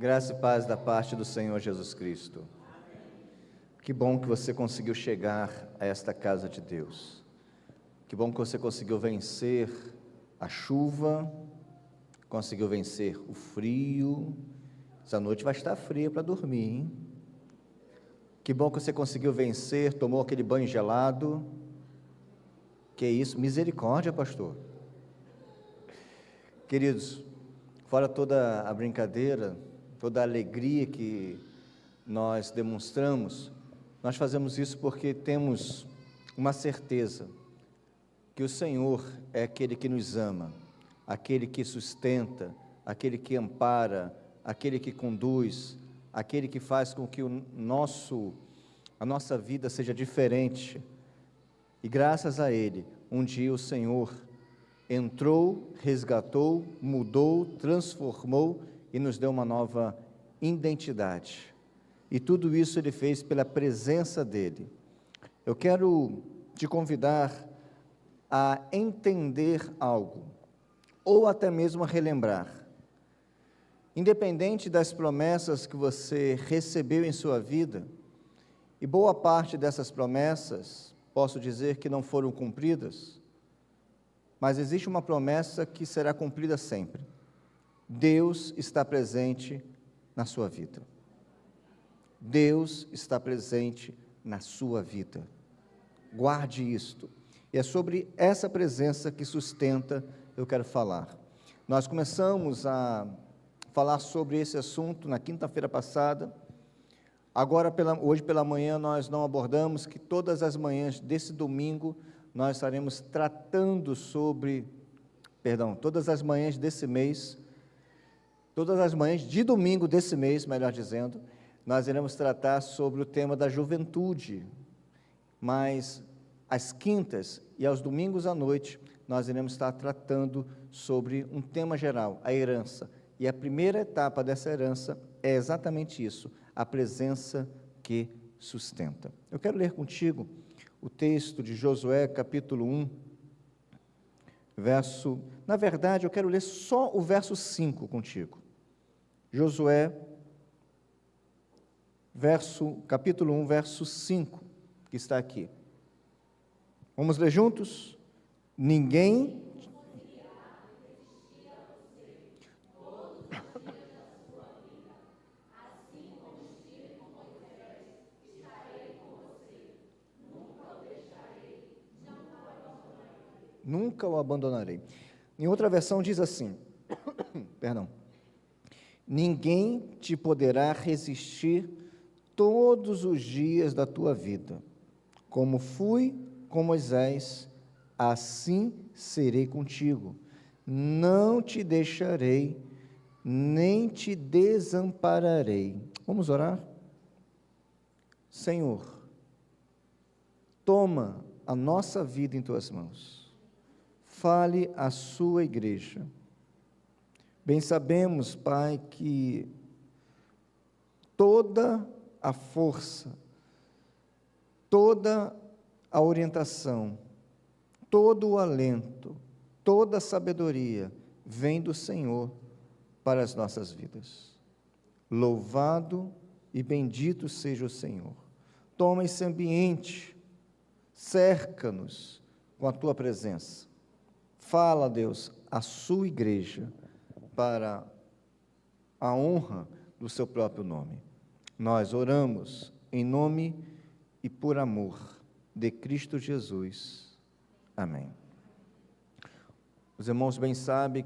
Graça e paz da parte do Senhor Jesus Cristo. Que bom que você conseguiu chegar a esta casa de Deus. Que bom que você conseguiu vencer a chuva, conseguiu vencer o frio. Essa noite vai estar fria para dormir, hein? Que bom que você conseguiu vencer, tomou aquele banho gelado. Que isso, misericórdia, pastor. Queridos, fora toda a brincadeira, toda a alegria que nós demonstramos, nós fazemos isso porque temos uma certeza que o Senhor é aquele que nos ama, aquele que sustenta, aquele que ampara, aquele que conduz, aquele que faz com que a nossa vida seja diferente. E graças a Ele, um dia o Senhor entrou, resgatou, mudou, transformou e nos deu uma nova identidade. E tudo isso Ele fez pela presença dEle. Eu quero te convidar a entender algo, ou até mesmo a relembrar. Independente das promessas que você recebeu em sua vida, e boa parte dessas promessas, posso dizer que não foram cumpridas, mas existe uma promessa que será cumprida sempre. Deus está presente na sua vida. Deus está presente na sua vida. Guarde isto. E é sobre essa presença que sustenta eu quero falar. Nós começamos a falar sobre esse assunto na quinta-feira passada. Agora, hoje pela manhã, nós não abordamos, que todas as manhãs desse domingo, nós estaremos tratando todas as manhãs desse mês, todas as manhãs de domingo desse mês, melhor dizendo, nós iremos tratar sobre o tema da juventude, mas às quintas e aos domingos à noite, nós iremos estar tratando sobre um tema geral, a herança, e a primeira etapa dessa herança é exatamente isso, a presença que sustenta. Eu quero ler contigo o texto de Josué, capítulo 1, na verdade, eu quero ler só o verso 5 contigo. Josué, capítulo 1, verso 5, que está aqui. Vamos ler juntos? Ninguém nunca o abandonarei. Em outra versão diz assim, ninguém te poderá resistir todos os dias da tua vida. Como fui com Moisés, assim serei contigo. Não te deixarei, nem te desampararei. Vamos orar? Senhor, toma a nossa vida em tuas mãos. Fale à sua igreja. Bem sabemos, Pai, que toda a força, toda a orientação, todo o alento, toda a sabedoria vem do Senhor para as nossas vidas. Louvado e bendito seja o Senhor. Toma esse ambiente, cerca-nos com a tua presença. Fala, Deus, a sua igreja, para a honra do seu próprio nome. Nós oramos em nome e por amor de Cristo Jesus. Amém. Os irmãos bem sabem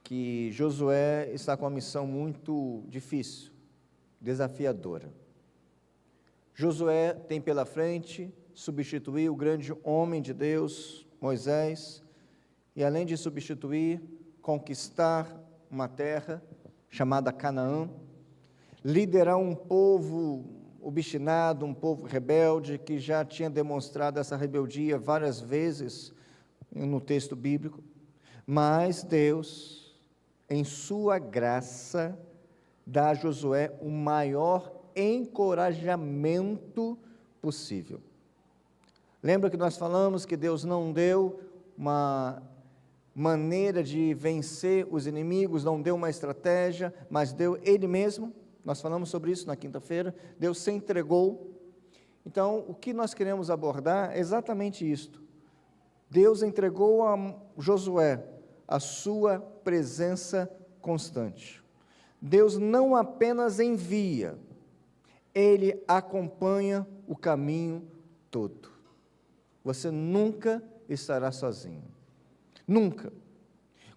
que Josué está com uma missão muito difícil, desafiadora. Josué tem pela frente substituir o grande homem de Deus, Moisés, e além de substituir, conquistar uma terra chamada Canaã, liderar um povo obstinado, um povo rebelde, que já tinha demonstrado essa rebeldia várias vezes no texto bíblico, mas Deus, em sua graça, dá a Josué o maior encorajamento possível. Lembra que nós falamos que Deus não deu uma maneira de vencer os inimigos, não deu uma estratégia, mas deu Ele mesmo. Nós falamos sobre isso na quinta-feira. Deus se entregou. Então, o que nós queremos abordar é exatamente isto. Deus entregou a Josué a sua presença constante. Deus não apenas envia, Ele acompanha o caminho todo. Você nunca estará sozinho. Nunca.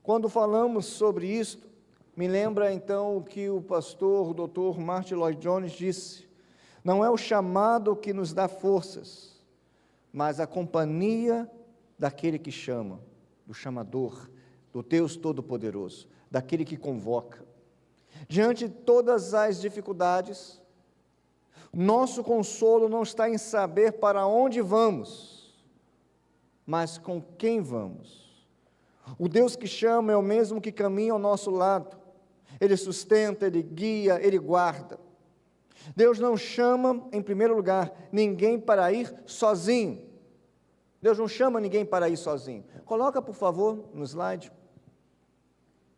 Quando falamos sobre isto, me lembra então o que o pastor, o Dr. Martin Lloyd Jones disse: não é o chamado que nos dá forças, mas a companhia daquele que chama, do chamador, do Deus Todo-Poderoso, daquele que convoca. Diante de todas as dificuldades, nosso consolo não está em saber para onde vamos, mas com quem vamos. O Deus que chama é o mesmo que caminha ao nosso lado. Ele sustenta, Ele guia, Ele guarda. Deus não chama, em primeiro lugar, ninguém para ir sozinho. Deus não chama ninguém para ir sozinho. Coloca, por favor, no slide.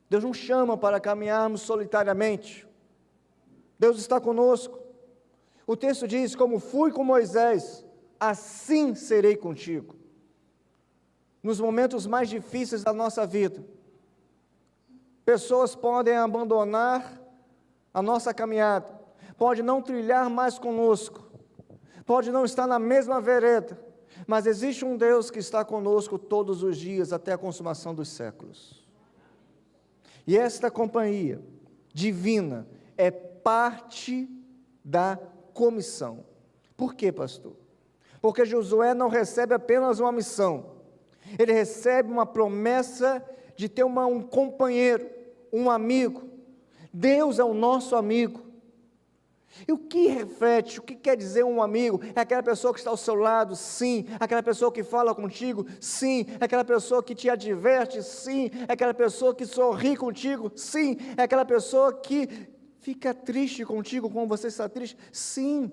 Deus não chama para caminharmos solitariamente. Deus está conosco. O texto diz: como fui com Moisés, assim serei contigo. Nos momentos mais difíceis da nossa vida, pessoas podem abandonar a nossa caminhada, pode não trilhar mais conosco, pode não estar na mesma vereda, mas existe um Deus que está conosco todos os dias até a consumação dos séculos. E esta companhia divina é parte da comissão. Por quê, pastor? Porque Josué não recebe apenas uma missão, ele recebe uma promessa de ter um companheiro, um amigo. Deus é o nosso amigo. E o que reflete, o que quer dizer um amigo? É aquela pessoa que está ao seu lado, sim. Aquela pessoa que fala contigo, sim. É aquela pessoa que te adverte, sim. É aquela pessoa que sorri contigo, sim. É aquela pessoa que fica triste contigo quando você está triste, sim.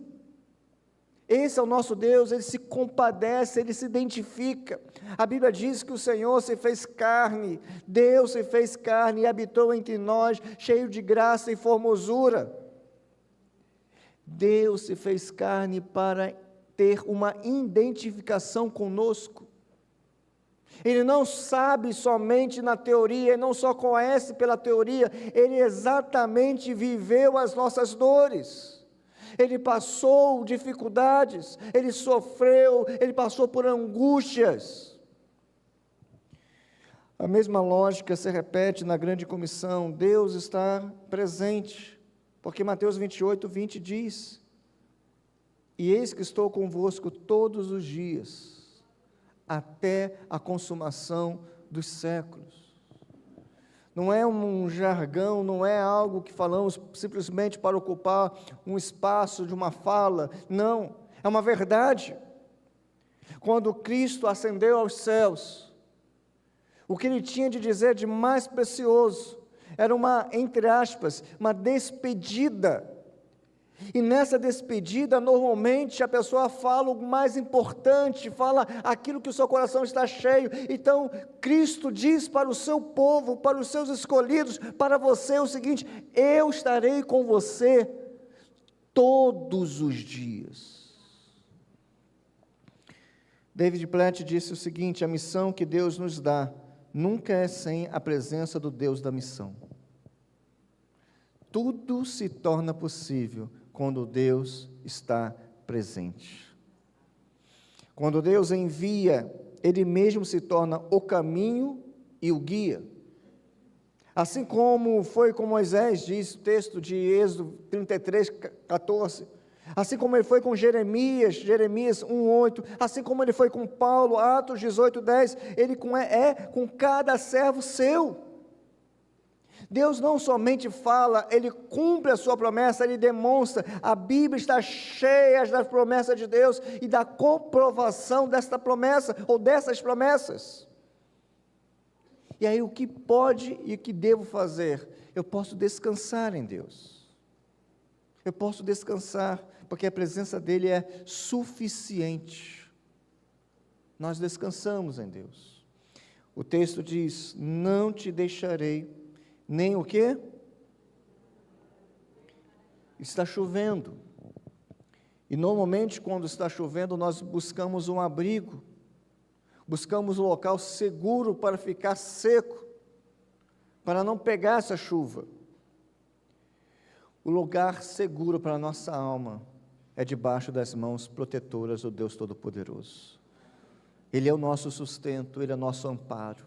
Esse é o nosso Deus, Ele se compadece, Ele se identifica. A Bíblia diz que o Senhor se fez carne, Deus se fez carne e habitou entre nós, cheio de graça e formosura. Deus se fez carne para ter uma identificação conosco. Ele não sabe somente na teoria, Ele não só conhece pela teoria, Ele exatamente viveu as nossas dores. Ele passou dificuldades, Ele sofreu, Ele passou por angústias. A mesma lógica se repete na grande comissão. Deus está presente, porque Mateus 28, 20 diz: e eis que estou convosco todos os dias, até a consumação dos séculos. Não é um jargão, não é algo que falamos simplesmente para ocupar um espaço de uma fala, não, é uma verdade. Quando Cristo ascendeu aos céus, o que Ele tinha de dizer de mais precioso era uma, entre aspas, uma despedida. E nessa despedida, normalmente, a pessoa fala o mais importante, fala aquilo que o seu coração está cheio. Então, Cristo diz para o seu povo, para os seus escolhidos, para você o seguinte: eu estarei com você todos os dias. David Platt disse o seguinte: a missão que Deus nos dá nunca é sem a presença do Deus da missão. Tudo se torna possível quando Deus está presente. Quando Deus envia, Ele mesmo se torna o caminho e o guia. Assim como foi com Moisés, diz o texto de Êxodo 33, 14. Assim como Ele foi com Jeremias 1:8. Assim como Ele foi com Paulo, Atos 18:10. Ele é com cada servo seu. Deus não somente fala, Ele cumpre a sua promessa, Ele demonstra. A Bíblia está cheia das promessas de Deus e da comprovação desta promessa, ou dessas promessas. E aí o que pode e o que devo fazer? Eu posso descansar em Deus. Eu posso descansar, porque a presença dEle é suficiente. Nós descansamos em Deus. O texto diz: não te deixarei, nem o quê? Está chovendo. E normalmente quando está chovendo nós buscamos um abrigo, buscamos um local seguro para ficar seco, para não pegar essa chuva. O lugar seguro para a nossa alma é debaixo das mãos protetoras do Deus Todo-Poderoso. Ele é o nosso sustento, Ele é o nosso amparo.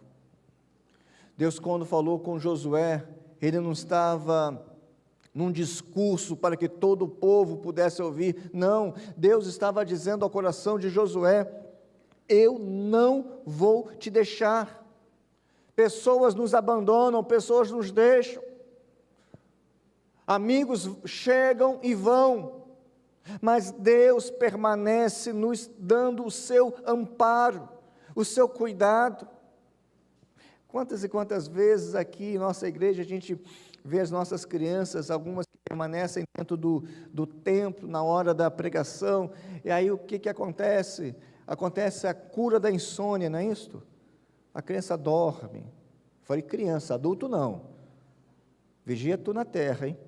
Deus, quando falou com Josué, Ele não estava num discurso para que todo o povo pudesse ouvir, não, Deus estava dizendo ao coração de Josué: eu não vou te deixar. Pessoas nos abandonam, pessoas nos deixam, amigos chegam e vão, mas Deus permanece nos dando o seu amparo, o seu cuidado. Quantas e quantas vezes aqui em nossa igreja a gente vê as nossas crianças, algumas que permanecem dentro do templo na hora da pregação, e aí o que acontece? Acontece a cura da insônia, não é isso? A criança dorme. Falei criança, adulto não. Vigia tu na terra, hein?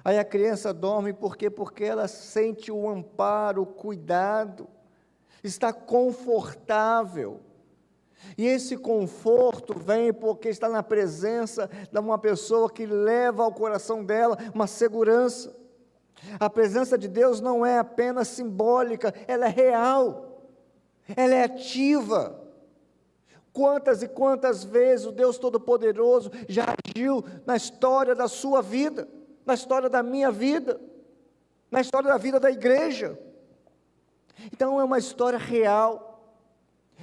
Aí a criança dorme por quê? Porque ela sente o amparo, o cuidado, está confortável. E esse conforto vem porque está na presença de uma pessoa que leva ao coração dela uma segurança. A presença de Deus não é apenas simbólica, ela é real, ela é ativa. Quantas e quantas vezes o Deus Todo-Poderoso já agiu na história da sua vida, na história da minha vida, na história da vida da igreja. Então é uma história real.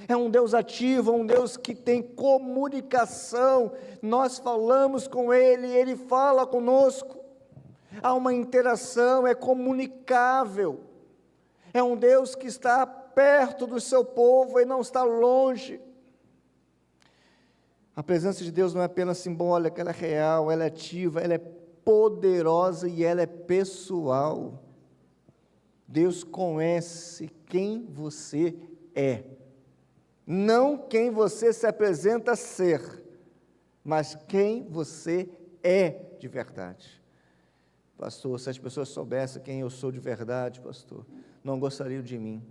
É um Deus ativo, um Deus que tem comunicação. Nós falamos com Ele, Ele fala conosco. Há uma interação, é comunicável. É um Deus que está perto do seu povo e não está longe. A presença de Deus não é apenas simbólica, ela é real, ela é ativa, ela é poderosa e ela é pessoal. Deus conhece quem você é. Não quem você se apresenta a ser, mas quem você é de verdade. Pastor, se as pessoas soubessem quem eu sou de verdade, pastor, não gostariam de mim.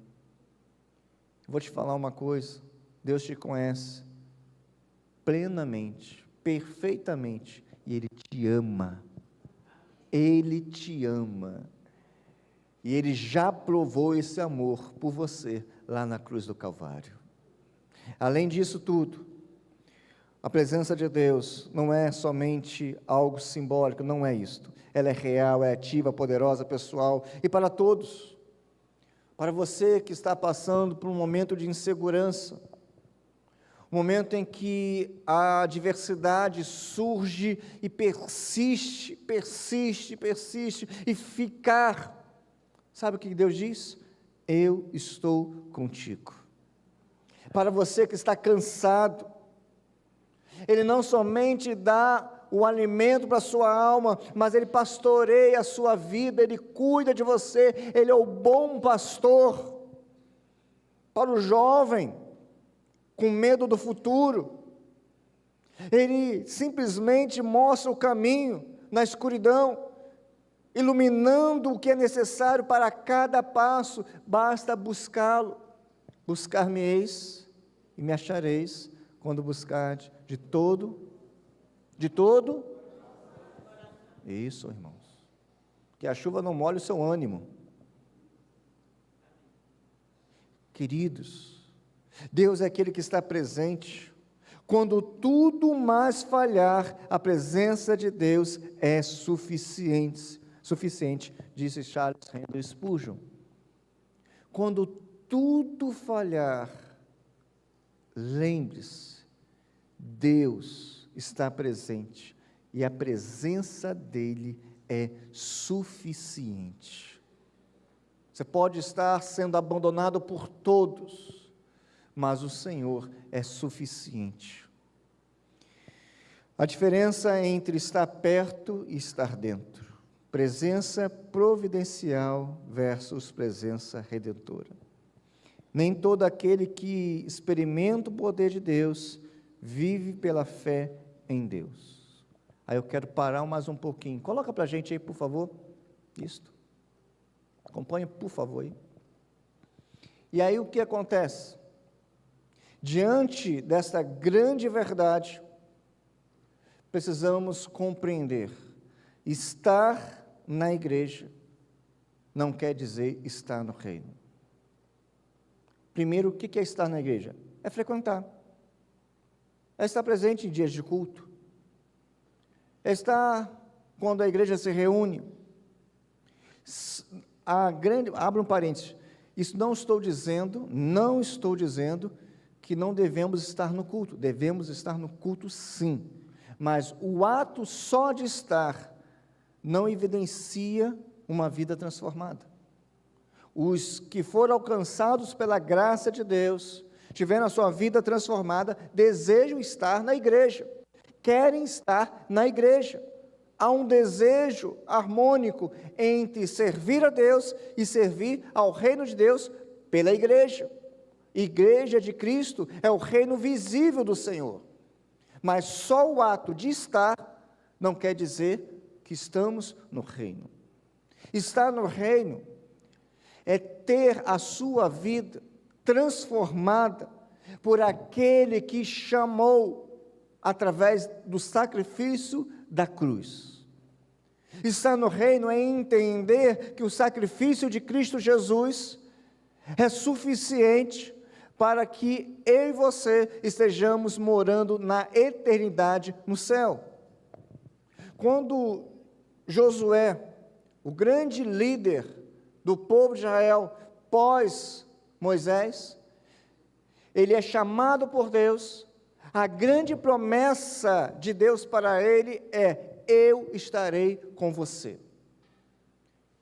Vou te falar uma coisa: Deus te conhece plenamente, perfeitamente, e Ele te ama. Ele te ama. E Ele já provou esse amor por você lá na cruz do Calvário. Além disso tudo, a presença de Deus não é somente algo simbólico, não é isto. Ela é real, é ativa, poderosa, pessoal, e para todos. Para você que está passando por um momento de insegurança, um momento em que a adversidade surge e persiste, e ficar. Sabe o que Deus diz? Eu estou contigo. Para você que está cansado, Ele não somente dá o alimento para a sua alma, mas Ele pastoreia a sua vida, Ele cuida de você, Ele é o bom pastor. Para o jovem, com medo do futuro, Ele simplesmente mostra o caminho na escuridão, iluminando o que é necessário para cada passo, basta buscá-lo. Buscar-me-eis e me achareis, quando buscardes de todo, isso, irmãos, que a chuva não molhe o seu ânimo. Queridos, Deus é aquele que está presente. Quando tudo mais falhar, a presença de Deus é suficiente, disse Charles Haddon Spurgeon. Quando tudo falhar, lembre-se, Deus está presente e a presença dEle é suficiente. Você pode estar sendo abandonado por todos, mas o Senhor é suficiente. A diferença entre estar perto e estar dentro. Presença providencial versus presença redentora. Nem todo aquele que experimenta o poder de Deus vive pela fé em Deus. Aí eu quero parar mais um pouquinho. Coloca para a gente aí, por favor. Isto. Acompanha, por favor, aí. E aí o que acontece? Diante desta grande verdade, precisamos compreender. Estar na igreja não quer dizer estar no reino. Primeiro, o que é estar na igreja? É frequentar. É estar presente em dias de culto. É estar quando a igreja se reúne. Abra um parênteses. Isso não estou dizendo que não devemos estar no culto. Devemos estar no culto, sim. Mas o ato só de estar não evidencia uma vida transformada. Os que foram alcançados pela graça de Deus, tiveram a sua vida transformada, desejam estar na igreja, querem estar na igreja. Há um desejo harmônico entre servir a Deus e servir ao reino de Deus pela igreja. Igreja de Cristo é o reino visível do Senhor. Mas só o ato de estar não quer dizer que estamos no reino. Estar no reino é ter a sua vida transformada por aquele que chamou através do sacrifício da cruz. Estar no reino é entender que o sacrifício de Cristo Jesus é suficiente para que eu e você estejamos morando na eternidade no céu. Quando Josué, o grande líder do povo de Israel pós Moisés, ele é chamado por Deus, a grande promessa de Deus para ele é: eu estarei com você.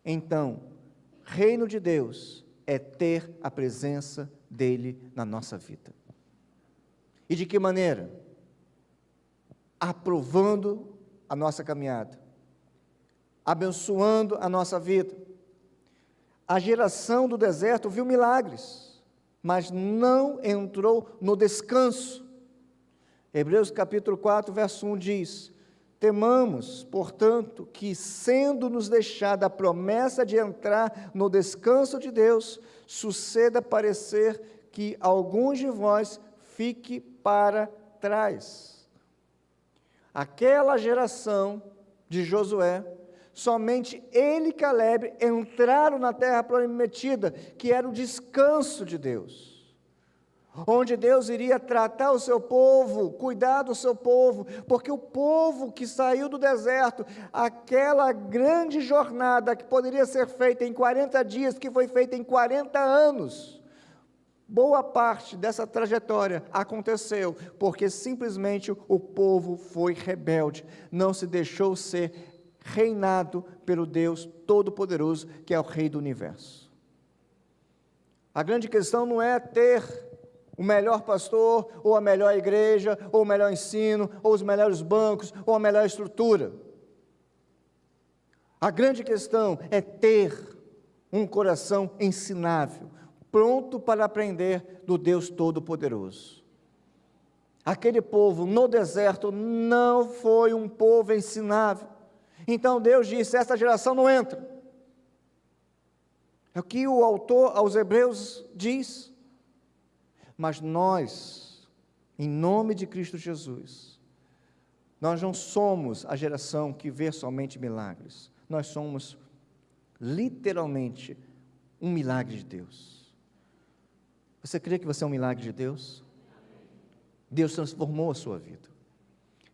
Então, reino de Deus é ter a presença dele na nossa vida. E de que maneira? Aprovando a nossa caminhada, abençoando a nossa vida. A geração do deserto viu milagres, mas não entrou no descanso. Hebreus capítulo 4, verso 1 diz: temamos, portanto, que sendo-nos deixada a promessa de entrar no descanso de Deus, suceda parecer que alguns de vós fique para trás. Aquela geração de Josué, somente ele e Calebe entraram na terra prometida, que era o descanso de Deus, onde Deus iria tratar o seu povo, cuidar do seu povo, porque o povo que saiu do deserto, aquela grande jornada que poderia ser feita em 40 dias, que foi feita em 40 anos, boa parte dessa trajetória aconteceu porque simplesmente o povo foi rebelde, não se deixou ser reinado pelo Deus Todo-Poderoso, que é o Rei do Universo. A grande questão não é ter o melhor pastor, ou a melhor igreja, ou o melhor ensino, ou os melhores bancos, ou a melhor estrutura. A grande questão é ter um coração ensinável, pronto para aprender do Deus Todo-Poderoso. Aquele povo no deserto não foi um povo ensinável. Então Deus disse: essa geração não entra. É o que o autor aos Hebreus diz. Mas nós, em nome de Cristo Jesus, nós não somos a geração que vê somente milagres. Nós somos literalmente um milagre de Deus. Você crê que você é um milagre de Deus? Deus transformou a sua vida.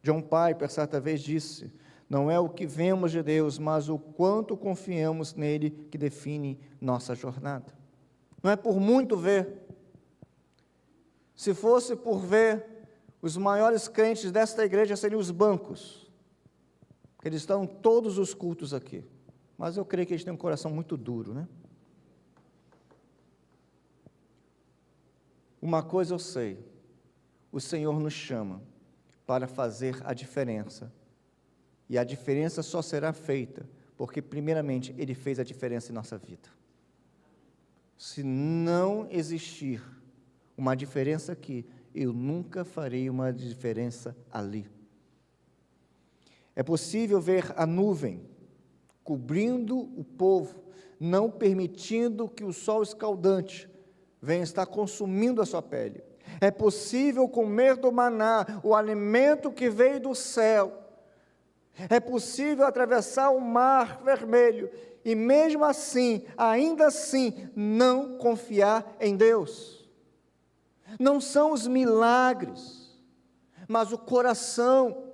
John Piper certa vez disse: não é o que vemos de Deus, mas o quanto confiamos nele que define nossa jornada. Não é por muito ver. Se fosse por ver, os maiores crentes desta igreja seriam os bancos, porque eles estão em todos os cultos aqui, mas eu creio que eles têm um coração muito duro, né? Uma coisa eu sei, o Senhor nos chama para fazer a diferença, e a diferença só será feita, porque primeiramente Ele fez a diferença em nossa vida. se não existir uma diferença aqui, eu nunca farei uma diferença ali. É possível ver a nuvem cobrindo o povo, não permitindo que o sol escaldante venha estar consumindo a sua pele. É possível comer do maná, o alimento que veio do céu. É possível atravessar o mar vermelho e mesmo assim, ainda assim, não confiar em Deus. Não são os milagres, mas o coração.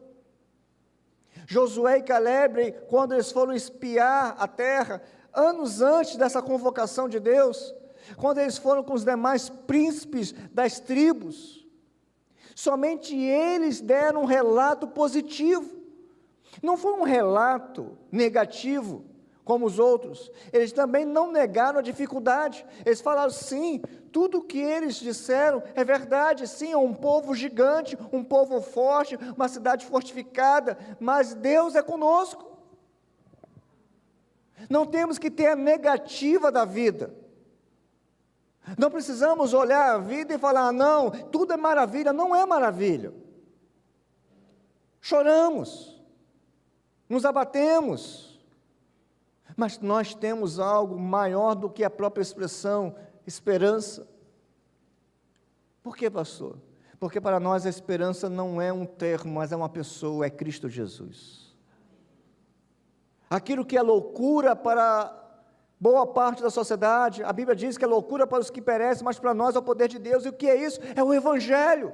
Josué e Caleb, quando eles foram espiar a terra, anos antes dessa convocação de Deus, quando eles foram com os demais príncipes das tribos, somente eles deram um relato positivo. Não foi um relato negativo, como os outros. Eles também não negaram a dificuldade. Eles falaram, sim, tudo o que eles disseram é verdade. Sim, é um povo gigante, um povo forte, uma cidade fortificada, mas Deus é conosco. Não temos que ter a negativa da vida. Não precisamos olhar a vida e falar, não, tudo é maravilha. Não é maravilha. Choramos. Nos abatemos, mas nós temos algo maior do que a própria expressão, esperança. Por que, pastor? Porque para nós a esperança não é um termo, mas é uma pessoa, é Cristo Jesus. Aquilo que é loucura para boa parte da sociedade, a Bíblia diz que é loucura para os que perecem, mas para nós é o poder de Deus. E o que é isso? É o Evangelho.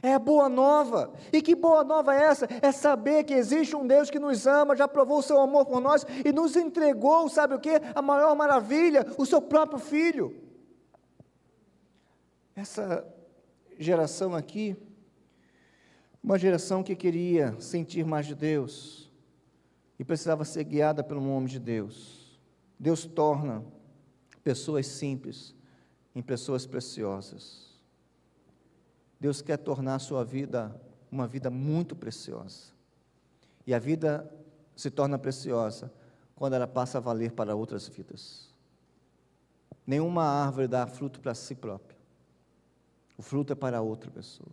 É a boa nova. E que boa nova é essa? É saber que existe um Deus que nos ama, já provou o seu amor por nós e nos entregou, sabe o que? A maior maravilha, o seu próprio Filho. Essa geração aqui, uma geração que queria sentir mais de Deus e precisava ser guiada pelo nome de Deus. Deus torna pessoas simples em pessoas preciosas. Deus quer tornar a sua vida uma vida muito preciosa. E a vida se torna preciosa quando ela passa a valer para outras vidas. Nenhuma árvore dá fruto para si própria. O fruto é para outra pessoa.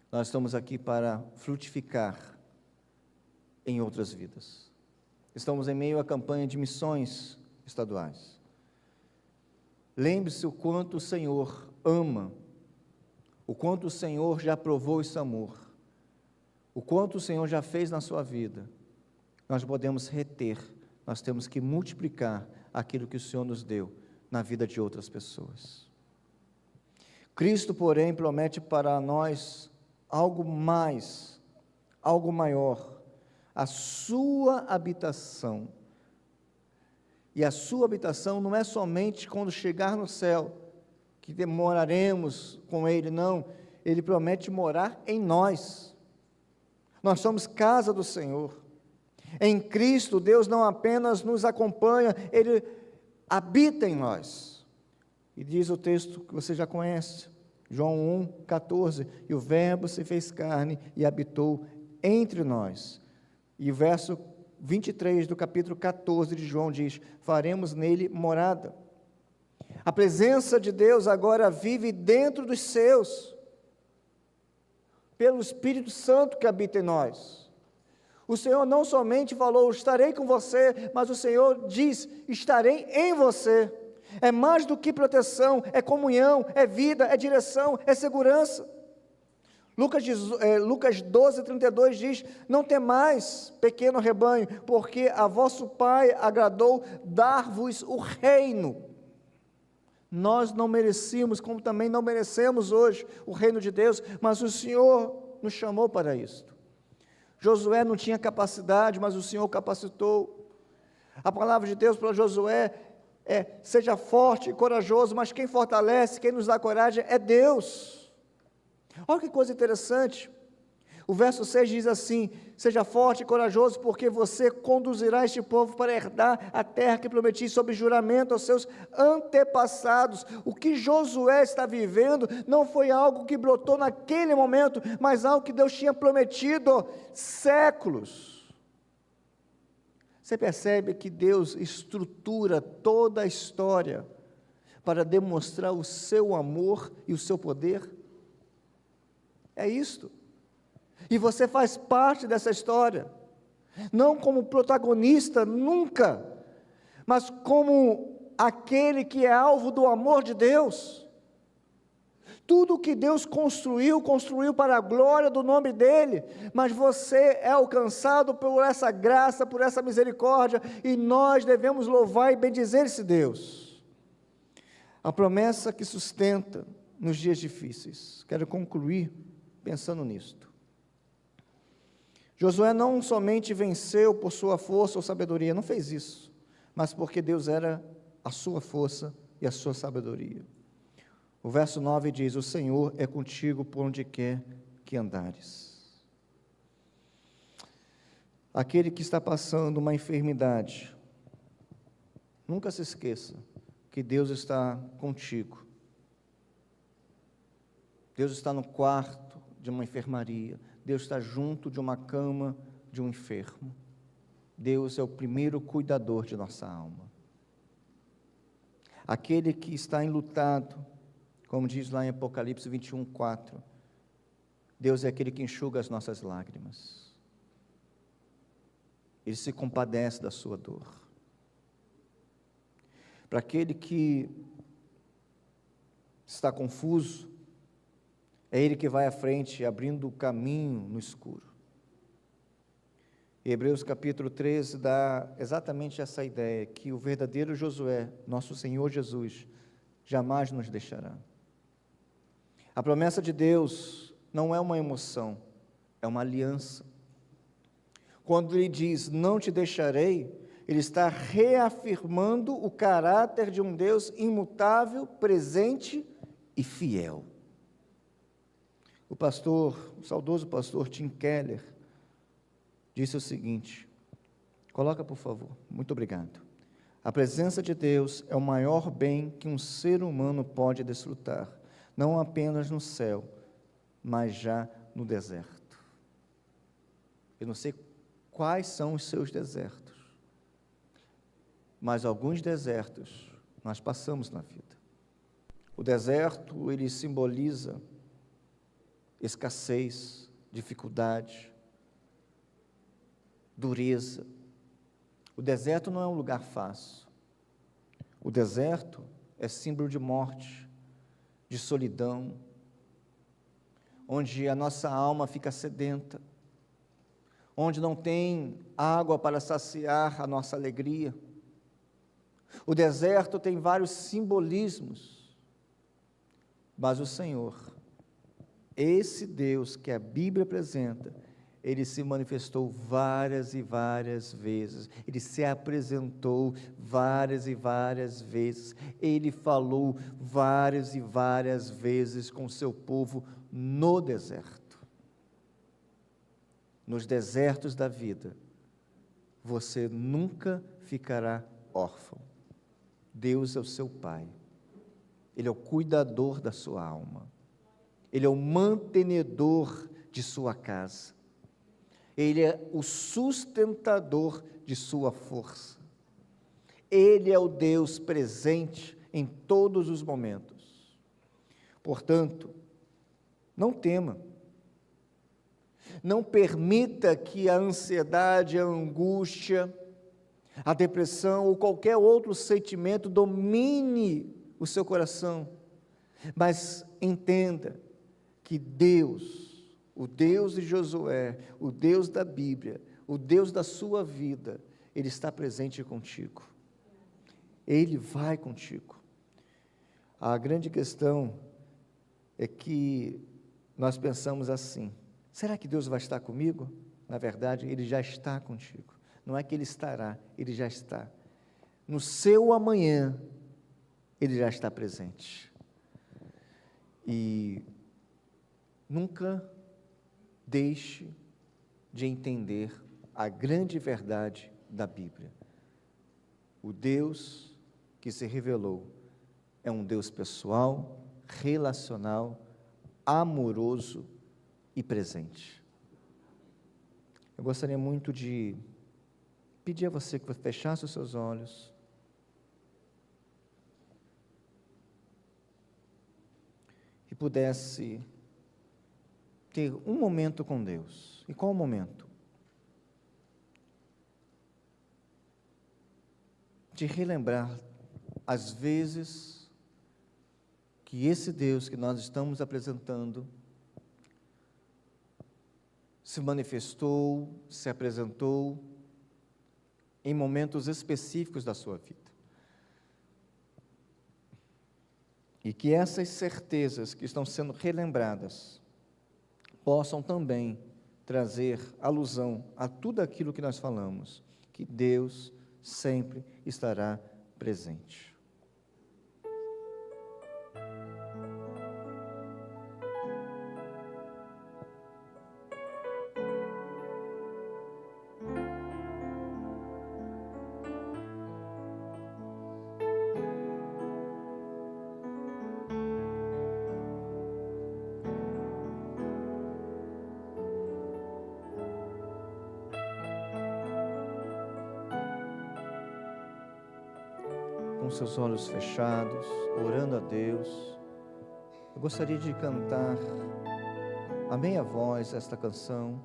Nós estamos aqui para frutificar em outras vidas. Estamos em meio à campanha de missões estaduais. Lembre-se o quanto o Senhor ama, o quanto o Senhor já provou esse amor, o quanto o Senhor já fez na sua vida. Nós podemos reter, nós temos que multiplicar aquilo que o Senhor nos deu na vida de outras pessoas. Cristo, porém, promete para nós algo mais, algo maior, a sua habitação. E a sua habitação não é somente quando chegar no céu, que demoraremos com Ele, não. Ele promete morar em nós. Nós somos casa do Senhor. Em Cristo, Deus não apenas nos acompanha, Ele habita em nós. E diz o texto que você já conhece, João 1,14, e o Verbo se fez carne e habitou entre nós. E o verso 23 do capítulo 14 de João diz, faremos nele morada. A presença de Deus agora vive dentro dos seus, pelo Espírito Santo que habita em nós. O Senhor não somente falou, estarei com você, mas o Senhor diz, estarei em você. É mais do que proteção, é comunhão, é vida, é direção, é segurança. Lucas 12, 32 diz, não temais, pequeno rebanho, porque a vosso Pai agradou dar-vos o reino. Nós não merecíamos, como também não merecemos hoje o reino de Deus, mas o Senhor nos chamou para isto. Josué não tinha capacidade, mas o Senhor capacitou. A palavra de Deus para Josué é, seja forte e corajoso, mas quem fortalece, quem nos dá coragem é Deus. Olha que coisa interessante. O verso 6 diz assim, seja forte e corajoso, porque você conduzirá este povo para herdar a terra que prometi sob juramento aos seus antepassados. O que Josué está vivendo não foi algo que brotou naquele momento, mas algo que Deus tinha prometido séculos. Você percebe que Deus estrutura toda a história para demonstrar o seu amor e o seu poder? É isto. E você faz parte dessa história, não como protagonista nunca, mas como aquele que é alvo do amor de Deus. Tudo que Deus construiu para a glória do nome dEle, mas você é alcançado por essa graça, por essa misericórdia, e nós devemos louvar e bendizer esse Deus. A promessa que sustenta nos dias difíceis. Quero concluir pensando nisto. Josué não somente venceu por sua força ou sabedoria, não fez isso, mas porque Deus era a sua força e a sua sabedoria. O verso 9 diz: o Senhor é contigo por onde quer que andares. Aquele que está passando uma enfermidade, nunca se esqueça que Deus está contigo. Deus está no quarto de uma enfermaria, Deus está junto de uma cama de um enfermo. Deus é o primeiro cuidador de nossa alma. Aquele que está enlutado, como diz lá em Apocalipse 21:4, Deus é aquele que enxuga as nossas lágrimas. Ele se compadece da sua dor. Para aquele que está confuso, é Ele que vai à frente, abrindo o caminho no escuro. Hebreus capítulo 13 dá exatamente essa ideia, que o verdadeiro Josué, nosso Senhor Jesus, jamais nos deixará. A promessa de Deus não é uma emoção, é uma aliança. Quando Ele diz, não te deixarei, Ele está reafirmando o caráter de um Deus imutável, presente e fiel. O saudoso pastor Tim Keller, disse o seguinte, coloca por favor, muito obrigado. A presença de Deus é o maior bem que um ser humano pode desfrutar, não apenas no céu, mas já no deserto. Eu não sei quais são os seus desertos, mas alguns desertos nós passamos na vida. O deserto, ele simboliza escassez, dificuldade, dureza. O deserto não é um lugar fácil. O deserto é símbolo de morte, de solidão, onde a nossa alma fica sedenta, onde não tem água para saciar a nossa alegria. O deserto tem vários simbolismos, mas o Senhor, esse Deus que a Bíblia apresenta, Ele se manifestou várias e várias vezes, Ele se apresentou várias e várias vezes, Ele falou várias e várias vezes com o seu povo no deserto. Nos desertos da vida, você nunca ficará órfão. Deus é o seu Pai, Ele é o cuidador da sua alma, Ele é o mantenedor de sua casa, Ele é o sustentador de sua força, Ele é o Deus presente em todos os momentos. Portanto, não tema, não permita que a ansiedade, a angústia, a depressão ou qualquer outro sentimento domine o seu coração, mas entenda que Deus, o Deus de Josué, o Deus da Bíblia, o Deus da sua vida, Ele está presente contigo, Ele vai contigo. A grande questão é que nós pensamos assim, será que Deus vai estar comigo? Na verdade, Ele já está contigo, não é que Ele estará, Ele já está. No seu amanhã, Ele já está presente. E nunca deixe de entender a grande verdade da Bíblia. O Deus que se revelou é um Deus pessoal, relacional, amoroso e presente. Eu gostaria muito de pedir a você que fechasse os seus olhos e pudesse ter um momento com Deus. E qual o momento? De relembrar as vezes que esse Deus que nós estamos apresentando se manifestou, se apresentou em momentos específicos da sua vida. E que essas certezas que estão sendo relembradas possam também trazer alusão a tudo aquilo que nós falamos, que Deus sempre estará presente. Com seus olhos fechados, orando a Deus, eu gostaria de cantar a meia voz esta canção.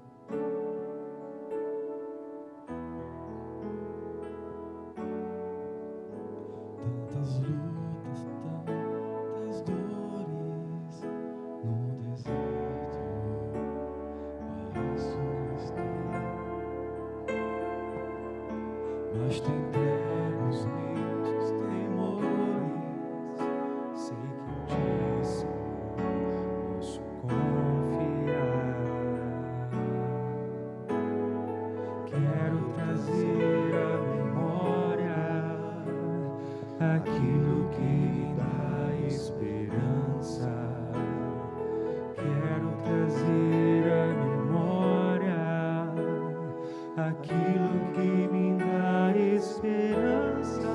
Tantas lutas, tantas dores no deserto, para estar. Mas te entrego os meus temores, sei que em ti, Senhor, posso confiar. Quero trazer à memória aquilo que me dá esperança. Quero trazer à memória aquilo que me dá esperança.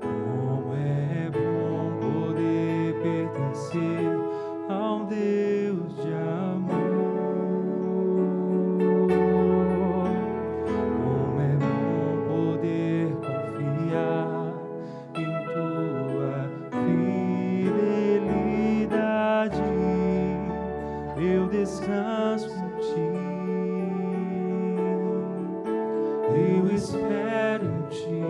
Como é bom poder pertencer a um Deus de amor. Como é bom poder confiar em tua fidelidade. Eu descanso em ti, eu espero em ti,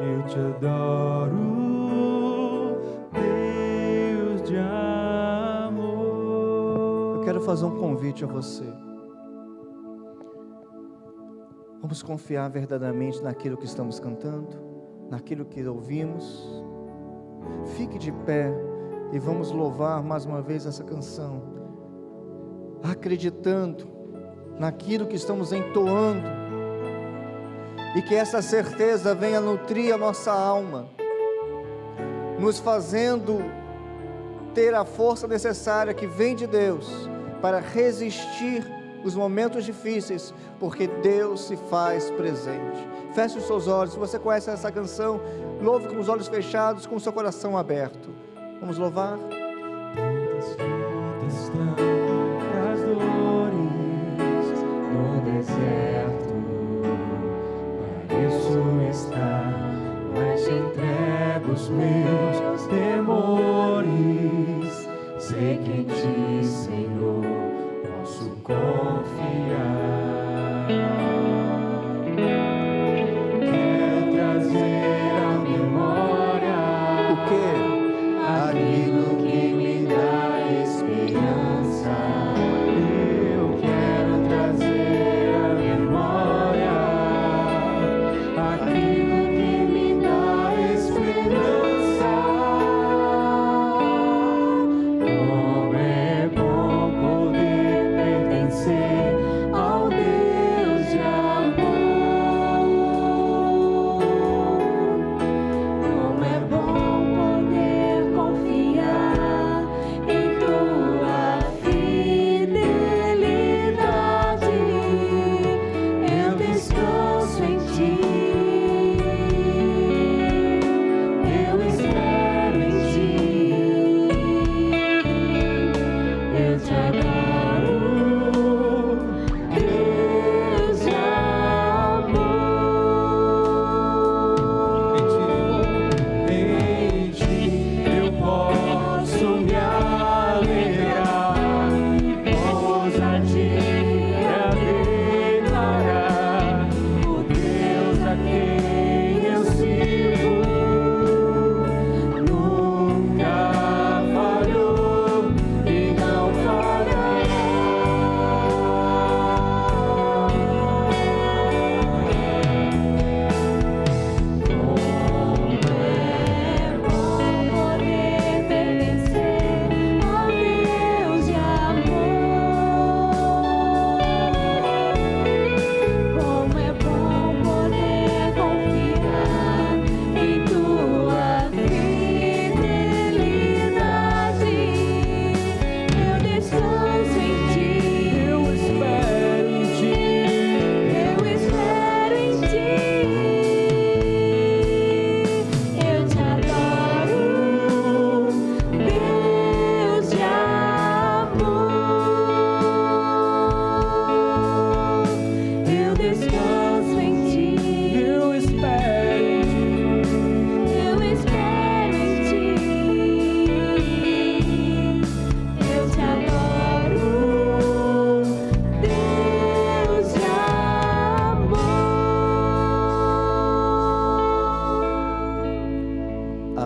eu te adoro, Deus de amor. Eu quero fazer um convite a você. Vamos confiar verdadeiramente naquilo que estamos cantando, naquilo que ouvimos. Fique de pé e vamos louvar mais uma vez essa canção, acreditando naquilo que estamos entoando, e que essa certeza venha nutrir a nossa alma, nos fazendo ter a força necessária que vem de Deus para resistir os momentos difíceis, porque Deus se faz presente. Feche os seus olhos. Se você conhece essa canção, louve com os olhos fechados, com o seu coração aberto. Vamos louvar? Tantas lutas, tantas dores no deserto, pareço estar, mas te entrego os meus temores. Sei que em ti, Senhor, posso confiar. Quero trazer à memória O que? aquilo que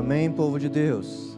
Amém, povo de Deus.